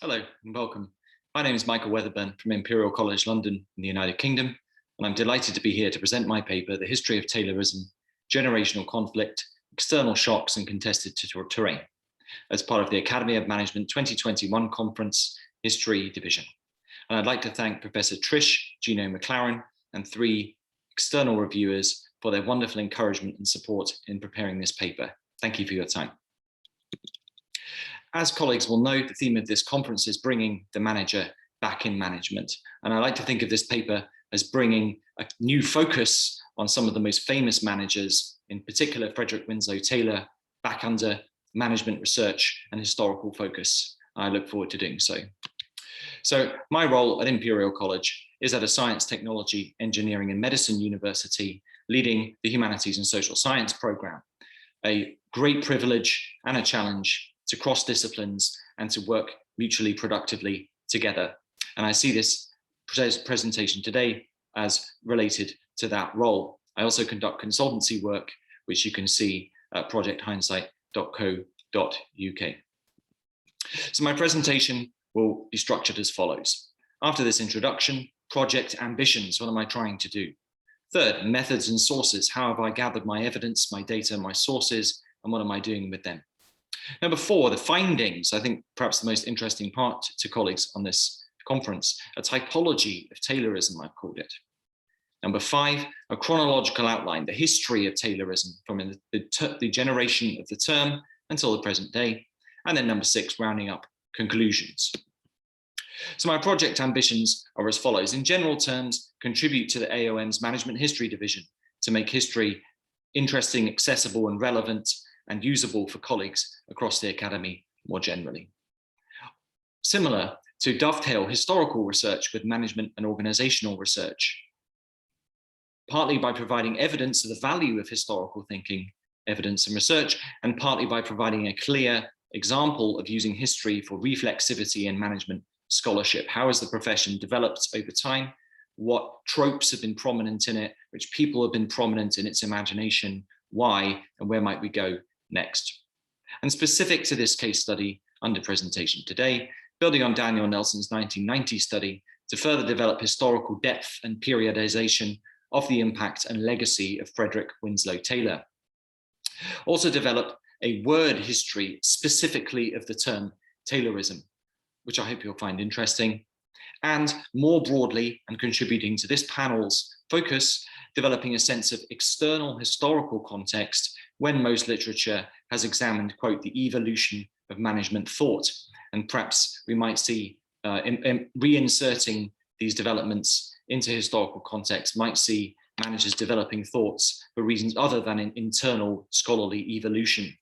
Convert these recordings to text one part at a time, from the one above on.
Hello and welcome. My name is Michael Weatherburn from Imperial College London in the United Kingdom, and I'm delighted to be here to present my paper, The History of Taylorism, Generational Conflict, External Shocks and Contested Terrain, as part of the Academy of Management 2021 Conference History Division. And I'd like to thank Professor Trish Gino McLaren and 3 external reviewers for their wonderful encouragement and support in preparing this paper. Thank you for your time. As colleagues will know, the theme of this conference is bringing the manager back in management. And I like to think of this paper as bringing a new focus on some of the most famous managers, in particular Frederick Winslow Taylor, back under management research and historical focus. I look forward to doing so. So my role at Imperial College is at a science, technology, engineering and medicine university, leading the humanities and social science program. A great privilege and a challenge to cross disciplines and to work mutually productively together. And I see this presentation today as related to that role. I also conduct consultancy work, which you can see at projecthindsight.co.uk. So my presentation will be structured as follows. After this introduction, project ambitions, what am I trying to do? Third, methods and sources. How have I gathered my evidence, my data, my sources, and what am I doing with them? Number 4, the findings. I think perhaps the most interesting part to colleagues on this conference, a typology of Taylorism, I've called it. Number 5, a chronological outline, the history of Taylorism from the generation of the term until the present day. And then number 6, rounding up conclusions. So my project ambitions are as follows. In general terms, contribute to the AOM's Management History Division to make history interesting, accessible and relevant and usable for colleagues across the academy more generally. Similar to dovetail historical research with management and organizational research, partly by providing evidence of the value of historical thinking, evidence and research, and partly by providing a clear example of using history for reflexivity in management scholarship. How has the profession developed over time? What tropes have been prominent in it? Which people have been prominent in its imagination? Why? And where might we go next? And specific to this case study under presentation today, building on Daniel Nelson's 1990 study to further develop historical depth and periodization of the impact and legacy of Frederick Winslow Taylor. Also develop a word history specifically of the term Taylorism, which I hope you'll find interesting. And more broadly, and contributing to this panel's focus, developing a sense of external historical context when most literature has examined, quote, the evolution of management thought. And perhaps we might see reinserting these developments into historical context, might see managers developing thoughts for reasons other than in internal scholarly evolution.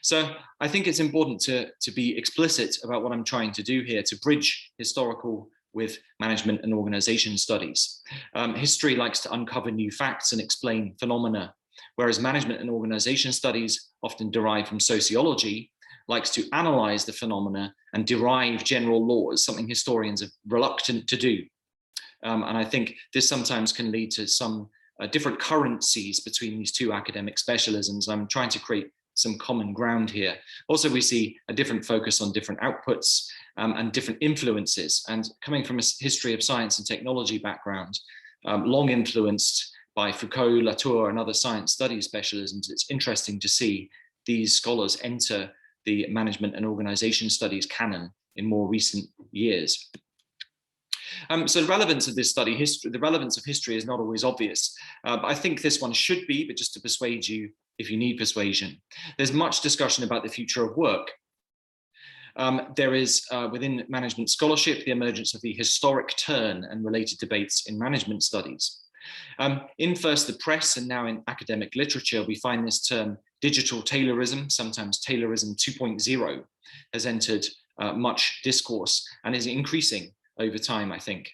So I think it's important to be explicit about what I'm trying to do here, to bridge historical with management and organization studies. History likes to uncover new facts and explain phenomena, whereas management and organization studies, often derived from sociology, likes to analyze the phenomena and derive general laws, something historians are reluctant to do. And I think this sometimes can lead to some different currencies between these two academic specialisms. I'm trying to create some common ground here. Also, we see a different focus on different outputs and different influences. And coming from a history of science and technology background, long influenced by Foucault, Latour, and other science studies specialisms, it's interesting to see these scholars enter the management and organization studies canon in more recent years. So the relevance of this study, the relevance of history is not always obvious, but I think this one should be, but just to persuade you if you need persuasion. There's much discussion about the future of work. There is, within management scholarship, the emergence of the historic turn and related debates in management studies. In first the press and now in academic literature, we find this term digital Taylorism, sometimes Taylorism 2.0, has entered much discourse and is increasing over time, I think.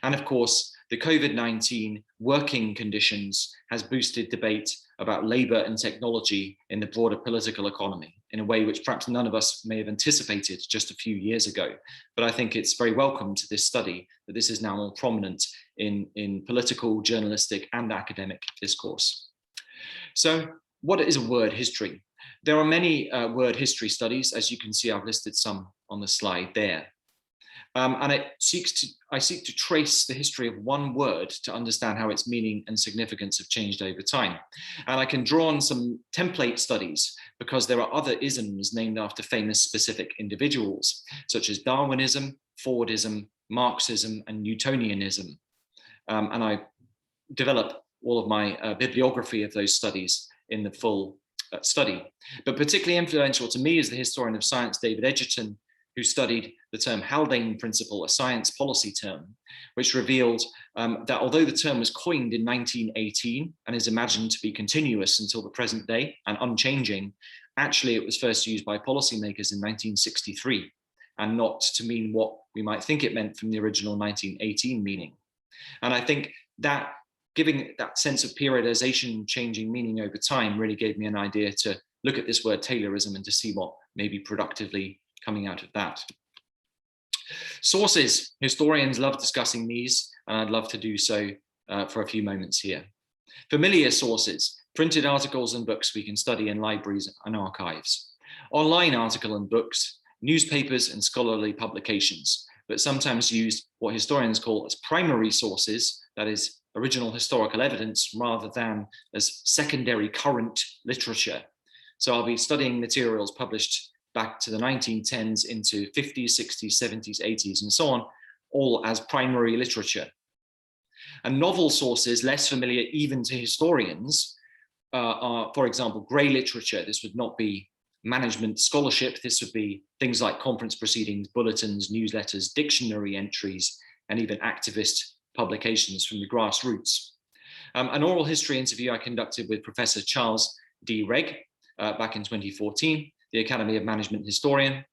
And of course, the COVID-19 working conditions has boosted debate about labor and technology in the broader political economy in a way which perhaps none of us may have anticipated just a few years ago. But I think it's very welcome to this study that this is now more prominent in political, journalistic, and academic discourse. So what is a word history? There are many word history studies. As you can see, I've listed some on the slide there. And I seek to trace the history of one word to understand how its meaning and significance have changed over time. And I can draw on some template studies because there are other isms named after famous specific individuals, such as Darwinism, Fordism, Marxism, and Newtonianism. And I develop all of my bibliography of those studies in the full study. But particularly influential to me is the historian of science, David Edgerton, who studied the term Haldane Principle, a science policy term, which revealed that although the term was coined in 1918 and is imagined to be continuous until the present day and unchanging, actually it was first used by policymakers in 1963 and not to mean what we might think it meant from the original 1918 meaning. And I think that giving that sense of periodization, changing meaning over time really gave me an idea to look at this word Taylorism and to see what may be productively coming out of that. Sources. Historians love discussing these, and I'd love to do so for a few moments here. Familiar sources, printed articles and books we can study in libraries and archives. Online article and books, newspapers and scholarly publications, but sometimes used what historians call as primary sources, that is, original historical evidence, rather than as secondary current literature. So I'll be studying materials published back to the 1910s into 50s, 60s, 70s, 80s, and so on, all as primary literature. And novel sources, less familiar even to historians, are, for example, grey literature. This would not be management scholarship. This would be things like conference proceedings, bulletins, newsletters, dictionary entries, and even activist publications from the grassroots. An oral history interview I conducted with Professor Charles D. Regg back in 2014, the Academy of Management historian,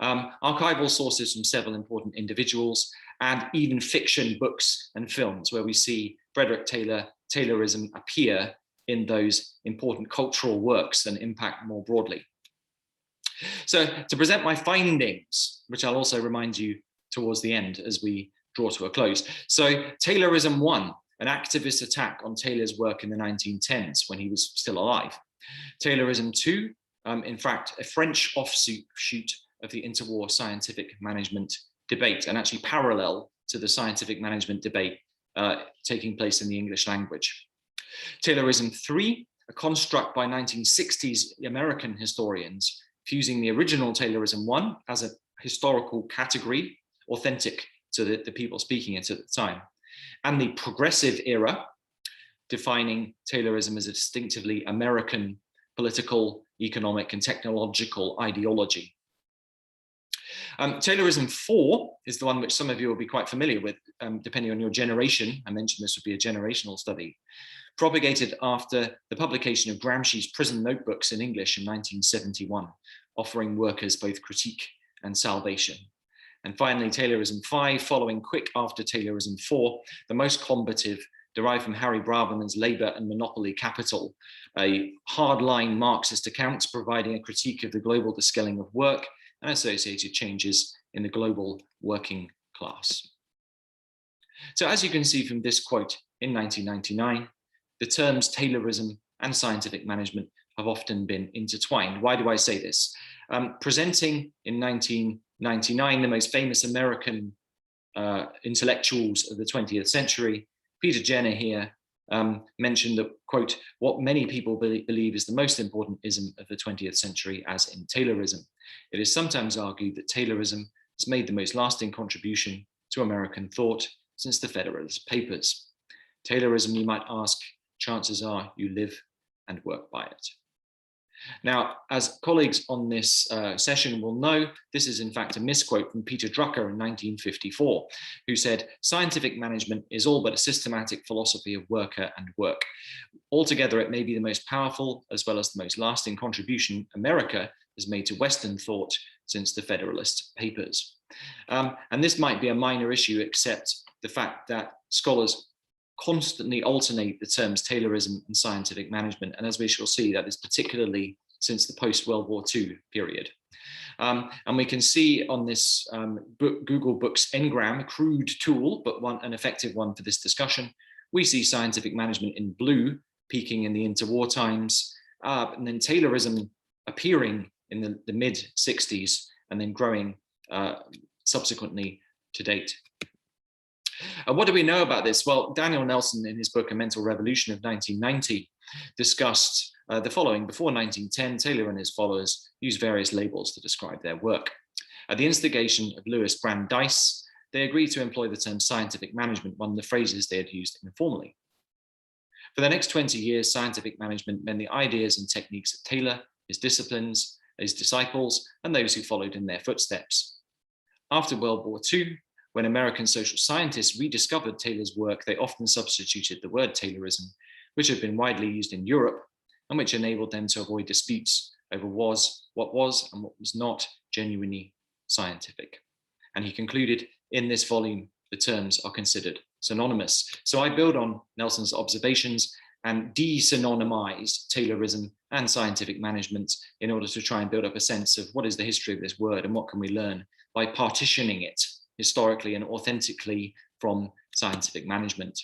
archival sources from several important individuals, and even fiction books and films where we see Frederick Taylor, Taylorism appear in those important cultural works and impact more broadly. So to present my findings, which I'll also remind you towards the end as we draw to a close. So Taylorism 1, an activist attack on Taylor's work in the 1910s when he was still alive. Taylorism 2, in fact, a French offshoot of the interwar scientific management debate, and actually parallel to the scientific management debate taking place in the English language. Taylorism 3, a construct by 1960s American historians, fusing the original Taylorism 1 as a historical category, authentic to the people speaking it at the time, and the progressive era, defining Taylorism as a distinctively American political, economic, and technological ideology. Taylorism 4 is the one which some of you will be quite familiar with, depending on your generation. I mentioned this would be a generational study. Propagated after the publication of Gramsci's Prison Notebooks in English in 1971, offering workers both critique and salvation. And finally, Taylorism 5, following quick after Taylorism 4, the most combative, derived from Harry Braverman's Labour and Monopoly Capital, a hardline Marxist account providing a critique of the global descaling of work and associated changes in the global working class. So as you can see from this quote in 1999, the terms Taylorism and scientific management have often been intertwined. Why do I say this? Presenting in 1999 the most famous American intellectuals of the 20th century, Peter Jenner here mentioned that, quote, what many people believe is the most important ism of the 20th century, as in Taylorism. It is sometimes argued that Taylorism has made the most lasting contribution to American thought since the Federalist Papers. Taylorism, you might ask, chances are you live and work by it. Now, as colleagues on this session will know, this is in fact a misquote from Peter Drucker in 1954, who said, scientific management is all but a systematic philosophy of worker and work. Altogether, it may be the most powerful as well as the most lasting contribution America has made to Western thought since the Federalist Papers. And this might be a minor issue, except the fact that scholars constantly alternate the terms Taylorism and scientific management. And as we shall see, that is particularly since the post-World War II period. And we can see on this Google Books Ngram, a crude tool, but an effective one for this discussion, we see scientific management in blue, peaking in the interwar times, and then Taylorism appearing in the mid-60s and then growing subsequently to date. What do we know about this? Well, Daniel Nelson, in his book A Mental Revolution of 1990, discussed the following. Before 1910, Taylor and his followers used various labels to describe their work. At the instigation of Louis Brandeis, they agreed to employ the term scientific management, one of the phrases they had used informally. For the next 20 years, scientific management meant the ideas and techniques of Taylor, his disciplines, his disciples, and those who followed in their footsteps. After World War II, when American social scientists rediscovered Taylor's work, they often substituted the word Taylorism, which had been widely used in Europe, and which enabled them to avoid disputes over what was and what was not genuinely scientific. And he concluded, in this volume, the terms are considered synonymous. So I build on Nelson's observations and de-synonymize Taylorism and scientific management in order to try and build up a sense of what is the history of this word and what can we learn by partitioning it historically and authentically from scientific management.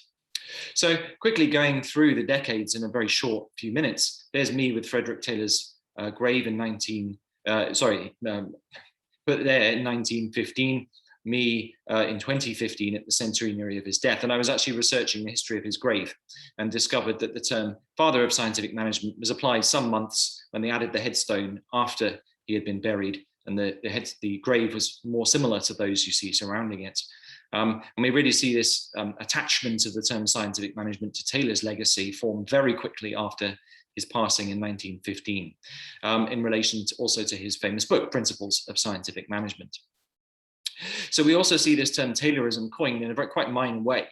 So quickly going through the decades in a very short few minutes, there's me with Frederick Taylor's grave in 1915, me in 2015 at the centenary of his death. And I was actually researching the history of his grave and discovered that the term father of scientific management was applied some months when they added the headstone after he had been buried, and the grave was more similar to those you see surrounding it. And we really see this attachment of the term scientific management to Taylor's legacy form very quickly after his passing in 1915, in relation also to his famous book, Principles of Scientific Management. So we also see this term Taylorism coined in a very quite minor way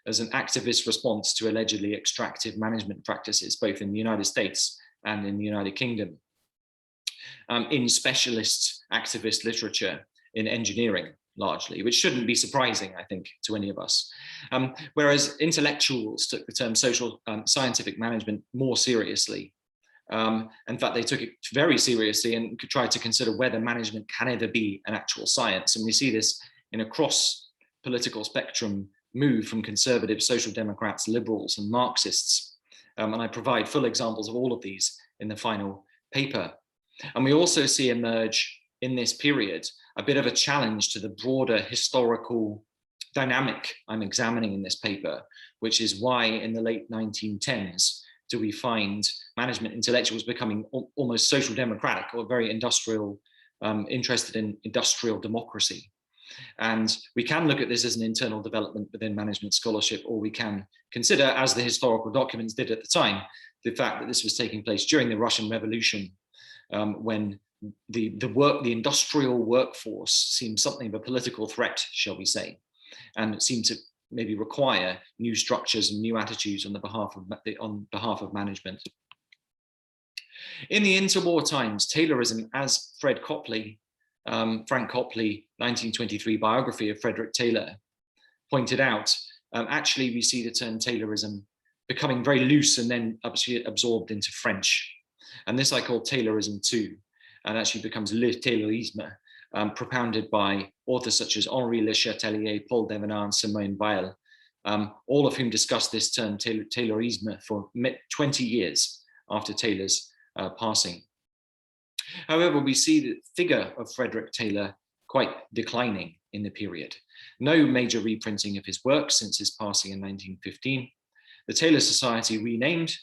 as an activist response to allegedly extractive management practices, both in the United States and in the United Kingdom, in specialist activist literature in engineering, largely, which shouldn't be surprising, I think, to any of us. Whereas intellectuals took the term social scientific management more seriously. In fact, they took it very seriously and tried to consider whether management can ever be an actual science. And we see this in a cross-political spectrum move from conservative social democrats, liberals, and Marxists. And I provide full examples of all of these in the final paper. And we also see emerge in this period a bit of a challenge to the broader historical dynamic I'm examining in this paper, which is why in the late 1910s do we find management intellectuals becoming almost social democratic or very industrial, interested in industrial democracy. And we can look at this as an internal development within management scholarship, or we can consider, as the historical documents did at the time, the fact that this was taking place during the Russian Revolution, when the industrial workforce seemed something of a political threat, shall we say, and it seemed to maybe require new structures and new attitudes on behalf of management. In the interwar times, Taylorism, as Frank Copley, 1923 biography of Frederick Taylor, pointed out, actually we see the term Taylorism becoming very loose and then absorbed into French. And this I call Taylorism too, and actually becomes Le Taylorisme, propounded by authors such as Henri Le Chatelier, Paul Devenard, and Simone Weil, all of whom discussed this term Taylorisme for 20 years after Taylor's passing. However, we see the figure of Frederick Taylor quite declining in the period. No major reprinting of his work since his passing in 1915. The Taylor Society renamed,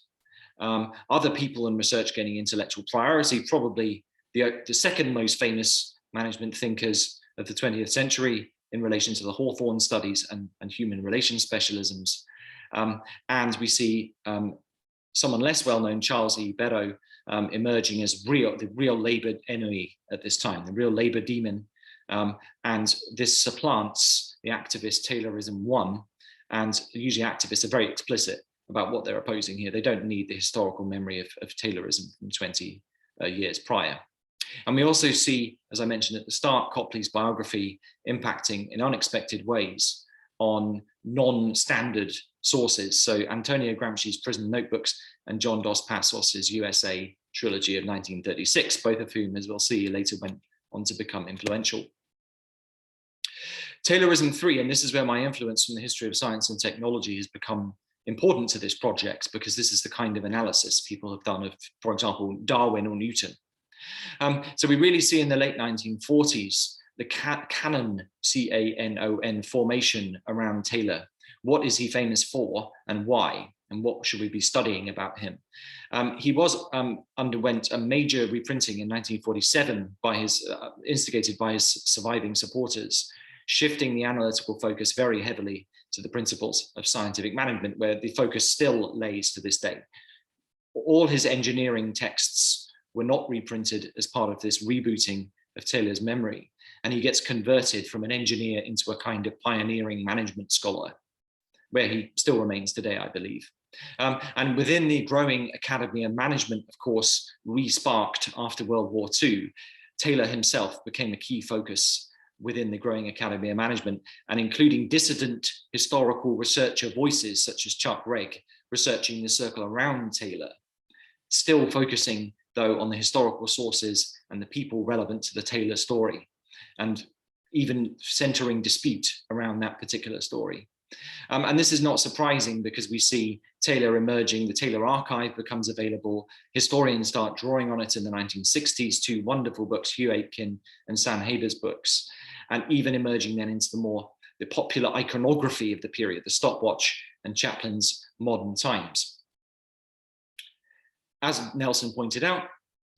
other people in research gaining intellectual priority, probably the second most famous management thinkers of the 20th century in relation to the Hawthorne studies and human relations specialisms. And we see someone less well-known, Charles E. Beddoe, emerging as the real labor enemy at this time, the real labor demon. And this supplants the activist Taylorism 1, and usually activists are very explicit about what they're opposing here. They don't need the historical memory of Taylorism from 20 years prior. And we also see, as I mentioned at the start, Copley's biography impacting in unexpected ways on non-standard sources. So Antonio Gramsci's Prison Notebooks and John Dos Passos's USA trilogy of 1936, both of whom, as we'll see, later went on to become influential. Taylorism 3, and this is where my influence from the history of science and technology has become important to this project, because this is the kind of analysis people have done of, for example, Darwin or Newton. So we really see in the late 1940s the canon, C-A-N-O-N, formation around Taylor. What is he famous for and why? And what should we be studying about him? He underwent a major reprinting in 1947 instigated by his surviving supporters, shifting the analytical focus very heavily to the principles of scientific management, where the focus still lays to this day. All his engineering texts were not reprinted as part of this rebooting of Taylor's memory, and he gets converted from an engineer into a kind of pioneering management scholar, where he still remains today, I believe. And within the growing Academy of Management, of course, re-sparked after World War II, Taylor himself became a key focus within the growing Academy of Management, and including dissident historical researcher voices such as Chuck Regg, researching the circle around Taylor, still focusing though on the historical sources and the people relevant to the Taylor story, and even centering dispute around that particular story. And this is not surprising, because we see Taylor emerging, the Taylor archive becomes available, historians start drawing on it in the 1960s, two wonderful books, Hugh Aitken and Sam Haber's books, and even emerging then into the popular iconography of the period, the stopwatch and Chaplin's Modern Times. As Nelson pointed out,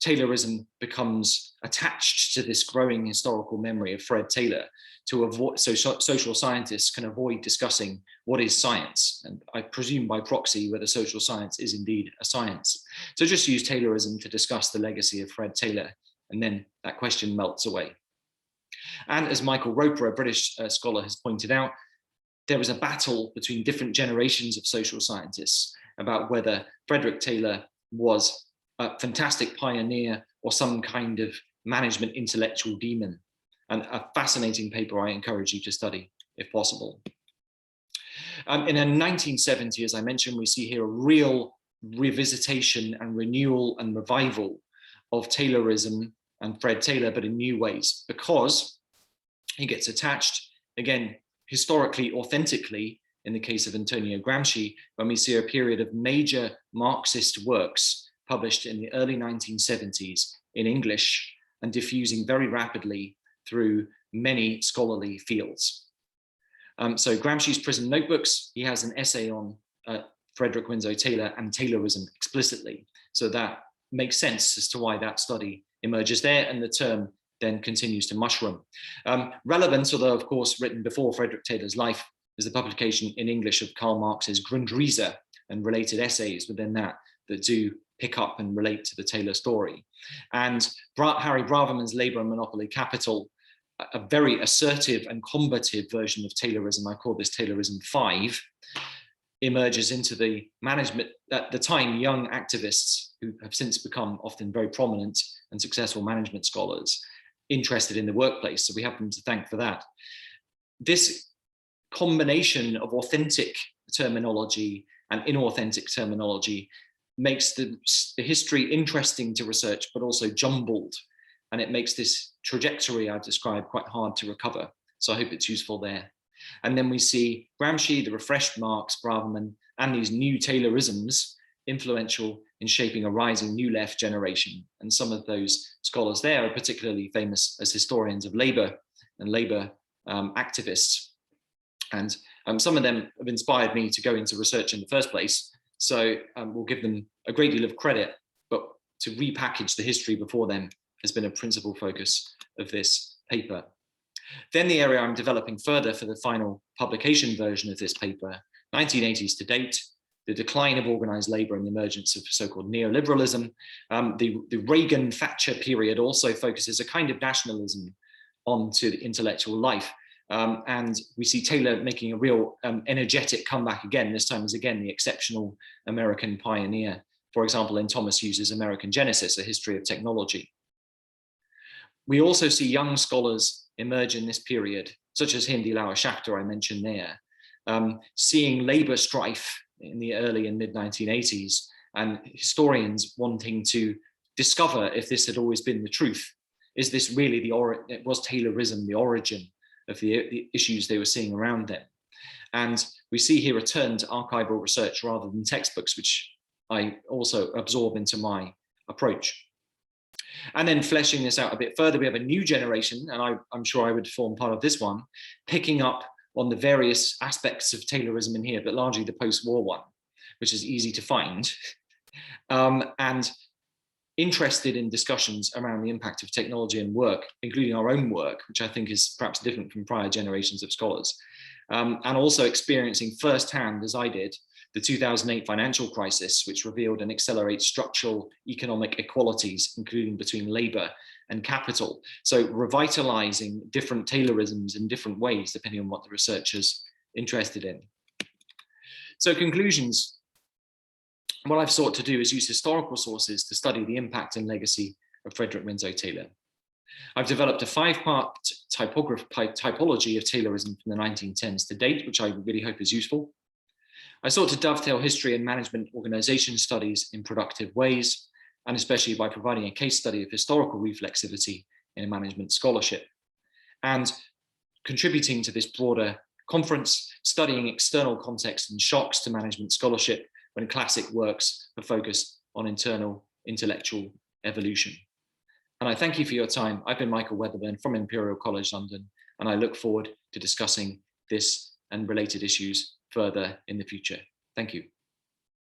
Taylorism becomes attached to this growing historical memory of Fred Taylor, to avoid, so social scientists can avoid discussing what is science, and I presume by proxy whether social science is indeed a science. So just use Taylorism to discuss the legacy of Fred Taylor, and then that question melts away. And as Michael Roper, a British scholar, has pointed out, there was a battle between different generations of social scientists about whether Frederick Taylor was a fantastic pioneer or some kind of management intellectual demon. And a fascinating paper I encourage you to study, if possible. In 1970, as I mentioned, we see here a real revisitation and renewal and revival of Taylorism and Fred Taylor, but in new ways, because he gets attached, again, historically, authentically, in the case of Antonio Gramsci, when we see a period of major Marxist works published in the early 1970s in English and diffusing very rapidly through many scholarly fields. So Gramsci's Prison Notebooks, he has an essay on Frederick Winslow Taylor and Taylorism explicitly. So that makes sense as to why that study emerges there, and the term then continues to mushroom. Relevant, although of course written before Frederick Taylor's life, is the publication in English of Karl Marx's Grundrisse and related essays within that do pick up and relate to the Taylor story. And Harry Braverman's Labor and Monopoly Capital, a very assertive and combative version of Taylorism, I call this Taylorism 5, emerges into the management, at the time, young activists who have since become often very prominent and successful management scholars interested in the workplace. So we have them to thank for that. This combination of authentic terminology and inauthentic terminology makes the history interesting to research, but also jumbled. And it makes this trajectory I've described quite hard to recover. So I hope it's useful there. And then we see Gramsci, the refreshed Marx, Braverman, and these new Taylorisms influential in shaping a rising new left generation. And some of those scholars there are particularly famous as historians of labor and labor activists. And some of them have inspired me to go into research in the first place. So we'll give them a great deal of credit, but to repackage the history before them has been a principal focus of this paper. Then the area I'm developing further for the final publication version of this paper, 1980s to date, the decline of organized labor and the emergence of so-called neoliberalism. The Reagan-Thatcher period also focuses a kind of nationalism onto the intellectual life. And we see Taylor making a real energetic comeback again, this time as again the exceptional American pioneer, for example, in Thomas Hughes's American Genesis, A History of Technology. We also see young scholars emerge in this period, such as Hindi Lauer Schachter I mentioned there, seeing labor strife in the early and mid-1980s, and historians wanting to discover if this had always been the truth. Is this really was Taylorism the origin of the issues they were seeing around them? And we see here a turn to archival research rather than textbooks, which I also absorb into my approach. And then fleshing this out a bit further, we have a new generation, and I'm sure I would form part of this one, picking up on the various aspects of Taylorism in here, but largely the post-war one, which is easy to find, and interested in discussions around the impact of technology and work, including our own work, which I think is perhaps different from prior generations of scholars, and also experiencing firsthand, as I did, the 2008 financial crisis, which revealed and accelerates structural economic inequalities, including between labor and capital. So revitalizing different Taylorisms in different ways, depending on what the researcher's interested in. So conclusions. What I've sought to do is use historical sources to study the impact and legacy of Frederick Winslow Taylor. I've developed a 5-part typology of Taylorism from the 1910s to date, which I really hope is useful. I sought to dovetail history and management organization studies in productive ways, and especially by providing a case study of historical reflexivity in management scholarship. And contributing to this broader conference, studying external context and shocks to management scholarship when classic works are focused on internal intellectual evolution. And I thank you for your time. I've been Michael Weatherburn from Imperial College London, and I look forward to discussing this and related issues further in the future. Thank you.